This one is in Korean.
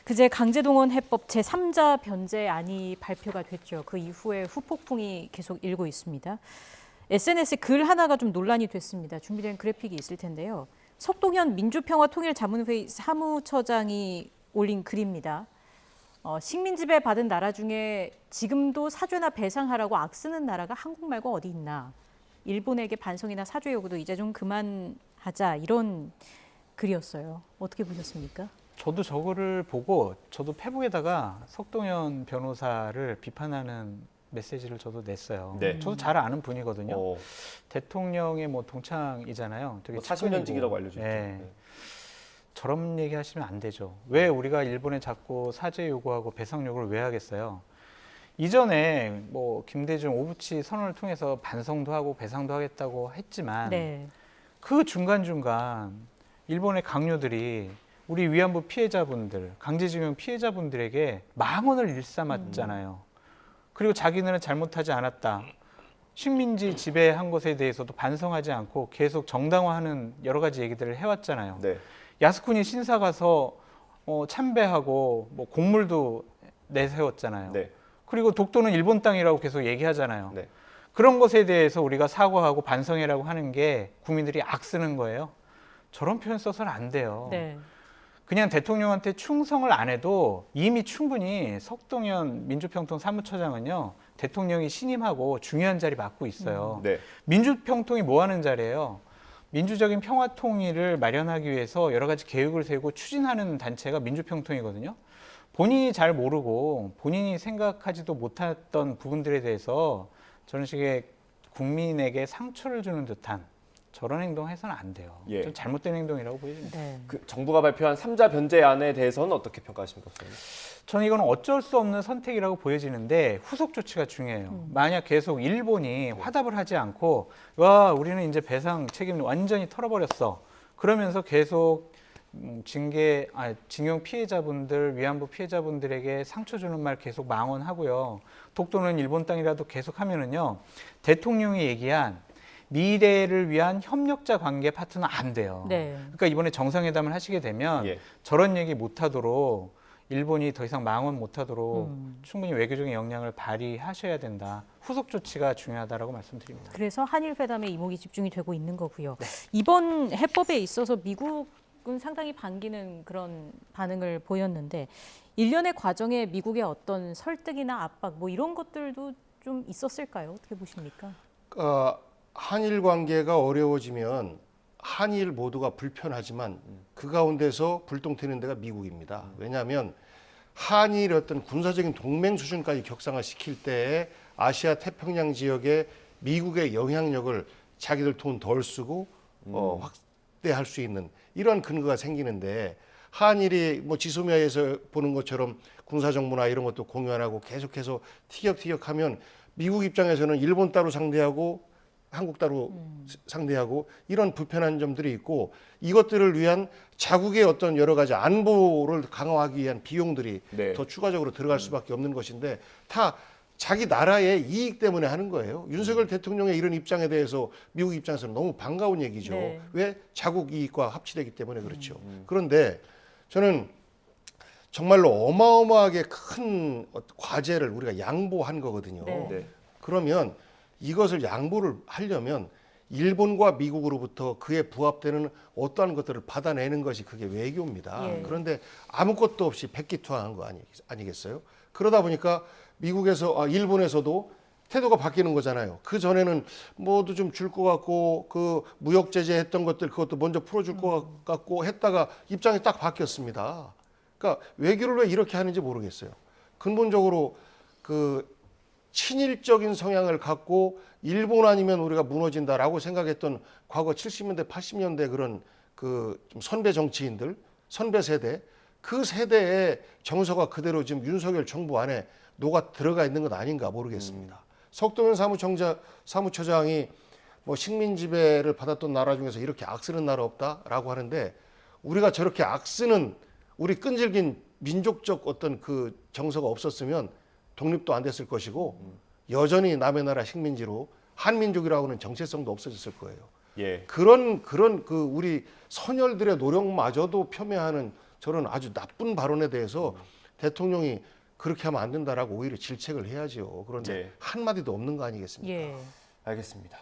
그제 강제동원 해법 제3자 변제안이 발표가 됐죠. 그 이후에 후폭풍이 계속 일고 있습니다. SNS에 글 하나가 좀 논란이 됐습니다. 준비된 그래픽이 있을 텐데요. 석동현 민주평화통일자문회의 사무처장이 올린 글입니다. 식민지배 받은 나라 중에 지금도 사죄나 배상하라고 악쓰는 나라가 한국 말고 어디 있나. 일본에게 반성이나 사죄 요구도 이제 좀 그만하자, 이런 글이었어요. 어떻게 보셨습니까? 저도 저거를 보고 저도 페북에다가 석동현 변호사를 비판하는 메시지를 저도 냈어요. 네. 저도 잘 아는 분이거든요. 대통령의 뭐 동창이잖아요. 되게 40년직이라고 알려져 있죠. 네. 저런 얘기 하시면 안 되죠. 왜 우리가 일본에 자꾸 사죄 요구하고 배상 요구를 왜 하겠어요? 이전에 뭐 김대중 오부치 선언을 통해서 반성도 하고 배상도 하겠다고 했지만 네. 그 중간중간 일본의 강요들이 우리 위안부 피해자분들, 강제징용 피해자분들에게 망언을 일삼았잖아요. 그리고 자기는 잘못하지 않았다. 식민지 지배한 것에 대해서도 반성하지 않고 계속 정당화하는 여러 가지 얘기들을 해왔잖아요. 네. 야스쿠니 신사 가서 참배하고 뭐 공물도 내세웠잖아요. 네. 그리고 독도는 일본 땅이라고 계속 얘기하잖아요. 네. 그런 것에 대해서 우리가 사과하고 반성해라고 하는 게 국민들이 악쓰는 거예요. 저런 표현 써서는 안 돼요. 네. 그냥 대통령한테 충성을 안 해도 이미 충분히 석동현 민주평통 사무처장은요, 대통령이 신임하고 중요한 자리 맡고 있어요. 네. 민주평통이 뭐 하는 자리예요? 민주적인 평화 통일을 마련하기 위해서 여러 가지 계획을 세우고 추진하는 단체가 민주평통이거든요. 본인이 잘 모르고 본인이 생각하지도 못했던 부분들에 대해서 저런 식의 국민에게 상처를 주는 듯한 저런 행동해서는 안 돼요. 예. 좀 잘못된 행동이라고 보여집니다. 네. 그 정부가 발표한 3자 변제안에 대해서는 어떻게 평가하십니까? 저는 이건 어쩔 수 없는 선택이라고 보여지는데 후속 조치가 중요해요. 만약 계속 일본이 화답을 하지 않고 와 우리는 이제 배상 책임을 완전히 털어버렸어. 그러면서 계속 징용 피해자분들, 위안부 피해자분들에게 상처 주는 말 계속 망언하고요. 독도는 일본 땅이라도 계속 하면은요. 대통령이 얘기한 미래를 위한 협력자 관계 파트너 안 돼요. 네. 그러니까 이번에 정상회담을 하시게 되면 예. 저런 얘기 못하도록 일본이 더 이상 망언 못하도록 충분히 외교적인 역량을 발휘하셔야 된다. 후속 조치가 중요하다라고 말씀드립니다. 그래서 한일 회담에 이목이 집중이 되고 있는 거고요. 이번 해법에 있어서 미국은 상당히 반기는 그런 반응을 보였는데 일련의 과정에 미국의 어떤 설득이나 압박 뭐 이런 것들도 좀 있었을까요? 어떻게 보십니까? 한일 관계가 어려워지면 한일 모두가 불편하지만 그 가운데서 불똥 튀는 데가 미국입니다. 왜냐하면 한일 어떤 군사적인 동맹 수준까지 격상을 시킬 때에 아시아 태평양 지역에 미국의 영향력을 자기들 돈 덜 쓰고 확대할 수 있는 이런 근거가 생기는데 한일이 뭐 지소미아에서 보는 것처럼 군사정보나 이런 것도 공유 안 하고 계속해서 티격태격하면 미국 입장에서는 일본 따로 상대하고 한국 따로 상대하고 이런 불편한 점들이 있고 이것들을 위한 자국의 어떤 여러 가지 안보를 강화하기 위한 비용들이 네. 더 추가적으로 들어갈 수밖에 없는 것인데 다 자기 나라의 이익 때문에 하는 거예요. 윤석열 대통령의 이런 입장에 대해서 미국 입장에서는 너무 반가운 얘기죠. 네. 왜? 자국 이익과 합치되기 때문에 그렇죠. 그런데 저는 정말로 어마어마하게 큰 과제를 우리가 양보한 거거든요. 네. 네. 그러면 이것을 양보를 하려면 일본과 미국으로부터 그에 부합되는 어떠한 것들을 받아내는 것이 그게 외교입니다. 예. 그런데 아무것도 없이 백기투항한 거 아니겠어요? 그러다 보니까 미국에서 일본에서도 태도가 바뀌는 거잖아요. 그 전에는 뭐도 좀 줄 것 같고 그 무역 제재 했던 것들 그것도 먼저 풀어줄 것 같고 했다가 입장이 딱 바뀌었습니다. 그러니까 외교를 왜 이렇게 하는지 모르겠어요. 근본적으로 그 친일적인 성향을 갖고 일본 아니면 우리가 무너진다라고 생각했던 과거 70년대, 80년대 그런 그 좀 선배 정치인들, 선배 세대, 그 세대의 정서가 그대로 지금 윤석열 정부 안에 녹아 들어가 있는 것 아닌가 모르겠습니다. 석동현 사무처장이 뭐 식민 지배를 받았던 나라 중에서 이렇게 악쓰는 나라 없다라고 하는데 우리가 저렇게 악쓰는 우리 끈질긴 민족적 어떤 그 정서가 없었으면 독립도 안 됐을 것이고 여전히 남의 나라 식민지로 한민족이라고는 정체성도 없어졌을 거예요. 예. 그런 그 우리 선열들의 노력마저도 폄훼하는 저는 아주 나쁜 발언에 대해서 대통령이 그렇게 하면 안 된다라고 오히려 질책을 해야죠. 그런데 네. 한마디도 없는 거 아니겠습니까? 예. 알겠습니다.